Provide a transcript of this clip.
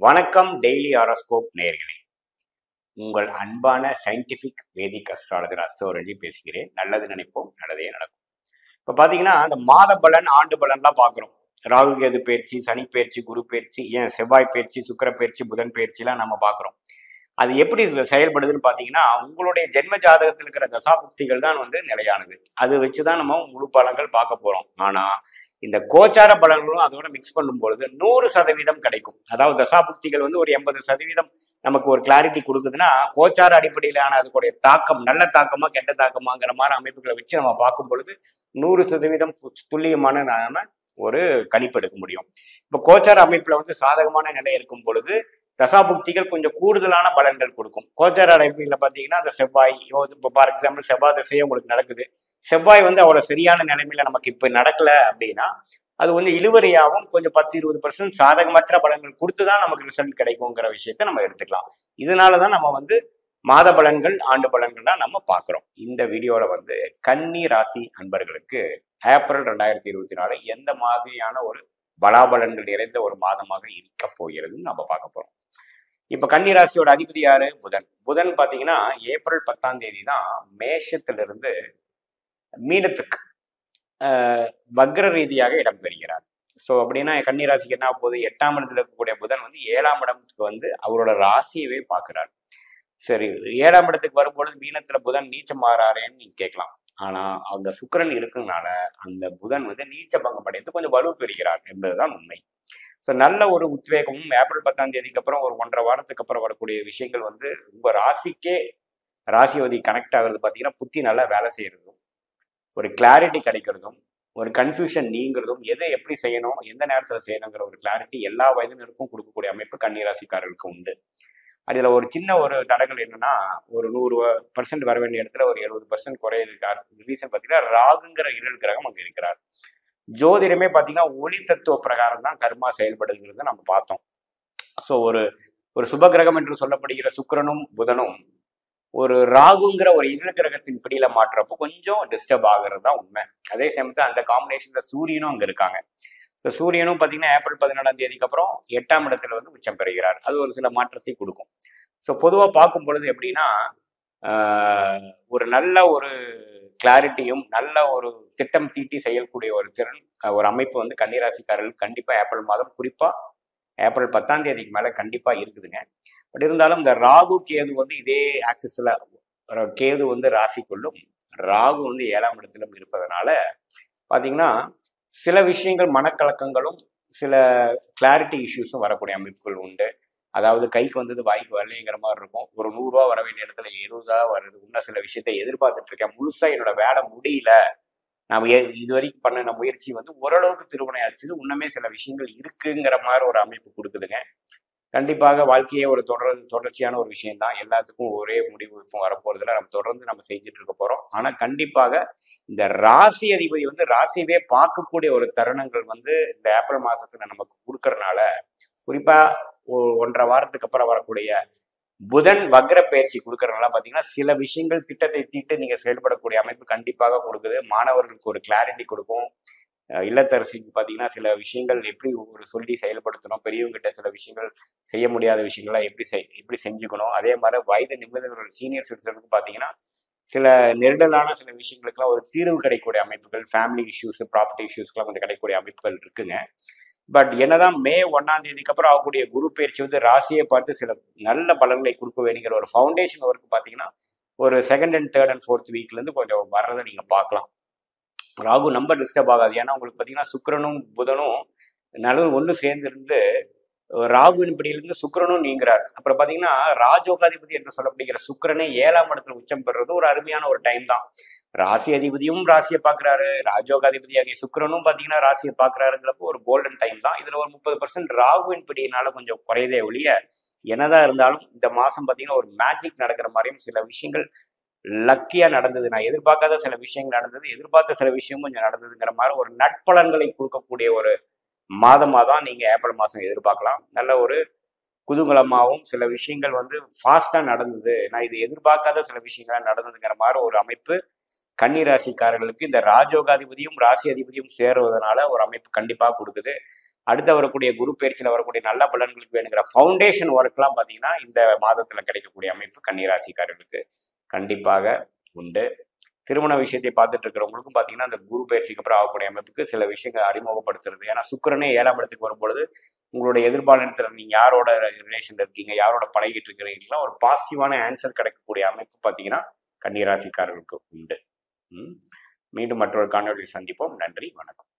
வணக்கம் daily horoscope நேயர்களே. உங்கள் அன்பான சயின்டிஃபிக் வேதிக் அஸ்ட்ராலஜர் அஸ்ட்ரோலஜி பேசுகிறேன். நல்லது நினைப்போம், நல்லதே நடக்கும். இப்போ பார்த்தீங்கன்னா அந்த மாத பலன் ஆண்டு பலன்லாம் பார்க்குறோம். ராகு கேது பயிற்சி, சனி பயிற்சி, குரு பயிற்சி, ஏன் செவ்வாய் பயிற்சி, சுக்கிர பயிற்சி, புதன் பயிற்சிலாம் நம்ம பார்க்குறோம். அது எப்படி செயல்படுதுன்னு பார்த்தீங்கன்னா உங்களுடைய ஜென்ம ஜாதகத்தில் இருக்கிற தசாபுக்திகள் தான் நிலையானது. அது வச்சு தான் நம்ம முழு பலன்கள் பார்க்க போகிறோம். ஆனால் இந்த கோச்சார பலன்களும் அதோட மிக்ஸ் பண்ணும் பொழுது 100% கிடைக்கும். அதாவது தசாபுக்திகள் ஒரு 80% நமக்கு ஒரு கிளாரிட்டி கொடுக்குதுன்னா, கோச்சார அடிப்படையிலான அதுக்குடைய தாக்கம் நல்ல தாக்கமா கெட்ட தாக்கமாங்கிற மாதிரி அமைப்புகளை வச்சு நம்ம பார்க்கும் பொழுது 100% துல்லியமான நாம ஒரு கணிப்பு எடுக்க முடியும். இப்போ கோச்சார அமைப்புல சாதகமான நிலை இருக்கும் பொழுது தசாபுக்திகள் கொஞ்சம் கூடுதலான பலன்கள் கொடுக்கும். கோச்சார அடைப்பில் பார்த்தீங்கன்னா அந்த செவ்வாய், இப்போ ஃபார் எக்ஸாம்பிள் செவ்வாய் திசையே உங்களுக்கு நடக்குது. செவ்வாய் அவ்வளோ சரியான நிலைமையில நமக்கு இப்போ நடக்கல அப்படின்னா அது இழுவறையாகவும் கொஞ்சம் 10-20% சாதகமற்ற பலன்கள் கொடுத்துதான் நமக்கு ரிசல்ட் கிடைக்குங்கிற விஷயத்த நம்ம எடுத்துக்கலாம். இதனாலதான் நம்ம மாத பலன்கள் ஆண்டு பலன்கள்லாம் நம்ம பார்க்குறோம். இந்த வீடியோவில் கன்னி ராசி அன்பர்களுக்கு ஏப்ரல் 2024 எந்த மாதிரியான ஒரு பலாபலன்கள் நிறைந்த ஒரு மாதமாக இருக்க போகிறதுன்னு நம்ம பார்க்க போறோம். இப்ப கன்னி ராசியோட அதிபதி யாரு? புதன். புதன் பாத்தீங்கன்னா ஏப்ரல் 10 தான் மேஷத்திலிருந்து மீனத்துக்கு வக்ர ரீதியாக இடம்பெறுகிறார். ஸோ அப்படின்னா கன்னி ராசிக்கு என்ன போகுது? 8ஆம் இடத்துல இருக்கக்கூடிய புதன் 7ஆம் இடத்துக்கு அவரோட ராசியவே பார்க்கிறார். சரி, 7ஆம் இடத்துக்கு வரும்பொழுது மீனத்துல புதன் நீச்சம் மாறாரேன்னு நீங்க கேட்கலாம். ஆனா அந்த சுக்கிரன் இருக்குனால அந்த புதன் நீச்ச பங்கம் அடைந்து கொஞ்சம் வலு பெறுகிறார் என்பதுதான் உண்மை. ஸோ நல்ல ஒரு உத்வேகமும் ஏப்ரல் 10 அப்புறம் ஒரு 1.5 வாரத்துக்கு அப்புறம் வரக்கூடிய விஷயங்கள் உங்க ராசிக்கே ராசிவதி கனெக்ட் ஆகுறது பார்த்தீங்கன்னா புத்தி நல்லா வேலை செய்யறதும், ஒரு கிளாரிட்டி கிடைக்கிறதும், ஒரு கன்ஃபியூஷன் நீங்கிறதும், எதை எப்படி செய்யணும் எந்த நேரத்தில் செய்யணுங்கிற ஒரு கிளாரிட்டி எல்லா வயதினருக்கும் கொடுக்கக்கூடிய அமைப்பு கன்னிராசிக்காரர்களுக்கு உண்டு. அதில் ஒரு சின்ன ஒரு தடங்கள் என்னன்னா, ஒரு 100% வர வேண்டிய இடத்துல ஒரு 70% குறையிருக்கார். ரீசன் பார்த்தீங்கன்னா ராகுங்கிற இருள் கிரகம் அங்கே இருக்கிறார். ஜோதிடமே பார்த்தீங்கன்னா ஒளி தத்துவ பிரகாரம் தான் கர்மா செயல்படுகிறத நம்ம பார்த்தோம். ஸோ ஒரு சுப கிரகம் என்று சொல்லப்படுகிற சுக்கிரனும் புதனும் ஒரு ராகுங்கிற ஒரு இருள் கிரகத்தின் பிடியில மாற்றப்போ கொஞ்சம் டிஸ்டர்ப் ஆகுறது தான் உண்மை. அதே சமயத்தில் அந்த காம்பினேஷன்ல சூரியனும் அங்கே இருக்காங்க. ஸோ சூரியனும் பார்த்தீங்கன்னா ஏப்ரல் 14 அப்புறம் 8ஆம் இடத்துல உச்சம் பெறுகிறார். அது ஒரு சில மாற்றத்தை கொடுக்கும். ஸோ பொதுவாக பார்க்கும் பொழுது எப்படின்னா ஒரு நல்ல ஒரு கிளாரிட்டியும் நல்ல ஒரு திட்டம் தீட்டி செய்யக்கூடிய ஒரு திறன் ஒரு அமைப்பு கன்னிராசிக்காரர்கள் கண்டிப்பா ஏப்ரல் மாதம் குறிப்பா ஏப்ரல் 10 மேல கண்டிப்பா இருக்குதுங்க. பட் இருந்தாலும் இந்த ராகு கேது இதே ஆக்சிஸ்ல கேது ராசிக்குள்ளும் ராகு 7ஆம் இடத்திலும் இருப்பதனால பாத்தீங்கன்னா சில விஷயங்கள் மனக்கலக்கங்களும் சில கிளாரிட்டி இஷ்யூஸும் வரக்கூடிய அமைப்புகள் உண்டு. அதாவது கைக்கு வாய்க்கு வரலைங்கிற மாதிரி இருக்கும். ஒரு 100 ரூபா வர வேண்டிய இடத்துல 70 ரூபா வருது. இன்னும் சில விஷயத்த எதிர்பார்த்துட்டு இருக்கேன், முழுசா என்னோட வேலை முடியல, நான் இது வரைக்கும் பண்ணின முயற்சி ஓரளவுக்கு திருவினையாச்சு, இன்னுமே சில விஷயங்கள் இருக்குங்கிற மாதிரி ஒரு அமைப்பு கொடுக்குதுங்க. கண்டிப்பாக வாழ்க்கையே ஒரு தொடர்ச்சியான ஒரு விஷயம் தான். எல்லாத்துக்கும் ஒரே முடிவு இப்போ வரப்போறதுல நம்ம தொடர்ந்து நம்ம செஞ்சுட்டு இருக்க போறோம். ஆனா கண்டிப்பாக இந்த ராசி அதிபதி ராசியவே பார்க்கக்கூடிய ஒரு தருணங்கள் இந்த ஏப்ரல் மாசத்துல நமக்கு கொடுக்கறதுனால குறிப்பா 1.5 வாரத்துக்கு அப்புறம் வரக்கூடிய புதன் வக்ர பயிற்சி கொடுக்கறதுனால பாத்தீங்கன்னா சில விஷயங்கள் திட்டத்தை தீட்டு நீங்க செயல்படக்கூடிய அமைப்பு கண்டிப்பாக கொடுக்குது. மாணவர்களுக்கு ஒரு கிளாரிட்டி கொடுக்கும். இல்லத்தரசிக்கு பாத்தீங்கன்னா சில விஷயங்கள் எப்படி ஒரு சொல்லி செயல்படுத்தணும், பெரியவங்கிட்ட சில விஷயங்கள் செய்ய முடியாத விஷயங்களை எப்படி செஞ்சுக்கணும். அதே மாதிரி வயது நிமிடங்கள் சீனியர் சிட்டிசனுக்கு பாத்தீங்கன்னா சில நெருடலான சில விஷயங்களுக்குலாம் ஒரு தீர்வு கிடைக்கக்கூடிய அமைப்புகள், ஃபேமிலி இஷ்யூஸ், ப்ராப்பர்ட்டி இஷ்யூஸ்க்குலாம் கிடைக்கக்கூடிய அமைப்புகள் இருக்குங்க. பட் என்னதான் மே 1 அப்புறம் ஆகக்கூடிய குரு பயிற்சி ராசியை பார்த்து சில நல்ல பலன்களை கொடுக்க வேண்டிய ஒரு ஃபவுண்டேஷன் ஒர்க் பார்த்தீங்கன்னா ஒரு 2nd and 3rd and 4th வீக்லேருந்து கொஞ்சம் வர்றதை நீங்கள் பார்க்கலாம். ராகு ரொம்ப டிஸ்டர்ப் ஆகாது. ஏன்னா உங்களுக்கு பார்த்தீங்கன்னா சுக்கிரனும் புதனும் நல்ல ஒன்று சேர்ந்திருந்து ராகுவின் பிடியிலிருந்து சுக்கிரனும் நீங்கிறார். அப்புறம் பார்த்தீங்கன்னா ராஜோகாதிபதி என்று சொல்லப்படுகிற சுக்கிரனே 7ஆம் இடத்துல உச்சம் பெறுறது ஒரு அருமையான ஒரு டைம் தான். ராசி அதிபதியும் ராசியை பார்க்குறாரு, ராஜோகாதிபதி ஆகிய சுக்கிரனும் பார்த்தீங்கன்னா ராசியை பார்க்குறாருங்கிறப்போ ஒரு கோல்டன் டைம் தான். இதில் ஒரு 30% ராகுவின் பிடியினால கொஞ்சம் குறையதே ஒழிய என்னதான் இருந்தாலும் இந்த மாதம் பார்த்தீங்கன்னா ஒரு மேஜிக் நடக்கிற மாதிரியும் சில விஷயங்கள் லக்கியா நடந்தது. நான் எதிர்பார்க்காத சில விஷயங்கள் நடந்தது, எதிர்பார்த்த சில விஷயமும் கொஞ்சம் நடந்ததுங்கிற மாதிரி ஒரு நட்பலன்களை கொடுக்கக்கூடிய ஒரு மாதமாக தான் நீங்கள் ஏப்ரல் மாதம் எதிர்பார்க்கலாம். நல்ல ஒரு குதூகலமாகவும் சில விஷயங்கள் ஃபாஸ்ட்டாக நடந்தது, நான் இது எதிர்பார்க்காத சில விஷயங்கள் நடந்ததுங்கிற மாதிரி ஒரு அமைப்பு கன்னி ராசிக்காரர்களுக்கு இந்த ராஜோகாதிபதியும் ராசி அதிபதியும் சேருவதனால ஒரு அமைப்பு கண்டிப்பாக கொடுக்குது. அடுத்து வரக்கூடிய குரு பயிற்சியில் வரக்கூடிய நல்ல பலன்களுக்கு வேணுங்கிற ஃபவுண்டேஷன் ஒர்க்லாம் பார்த்தீங்கன்னா இந்த மாதத்தில் கிடைக்கக்கூடிய அமைப்பு கன்னிராசிக்காரர்களுக்கு கண்டிப்பாக உண்டு. திருமண விஷயத்தை பார்த்துட்டு இருக்கிறவங்களுக்கும் பார்த்தீங்கன்னா அந்த குரு பயிற்சிக்கு அப்புறம் ஆகக்கூடிய அமைப்புக்கு சில விஷயங்கள் அறிமுகப்படுத்துறது. ஏன்னா சுக்கிரனே 7ஆம் இடத்துக்கு வரும்பொழுது உங்களுடைய எதிர்பாலனத்தில் நீங்கள் யாரோட ரிலேஷன் இருக்கீங்க, யாரோட பழகிட்டு இருக்கிறீங்களா, ஒரு பாசிட்டிவான ஆன்சர் கிடைக்கக்கூடிய அமைப்பு பார்த்தீங்கன்னா கன்னிராசிக்காரர்களுக்கு உண்டு. மீண்டும் மற்றொரு காணொலியில் சந்திப்போம். நன்றி, வணக்கம்.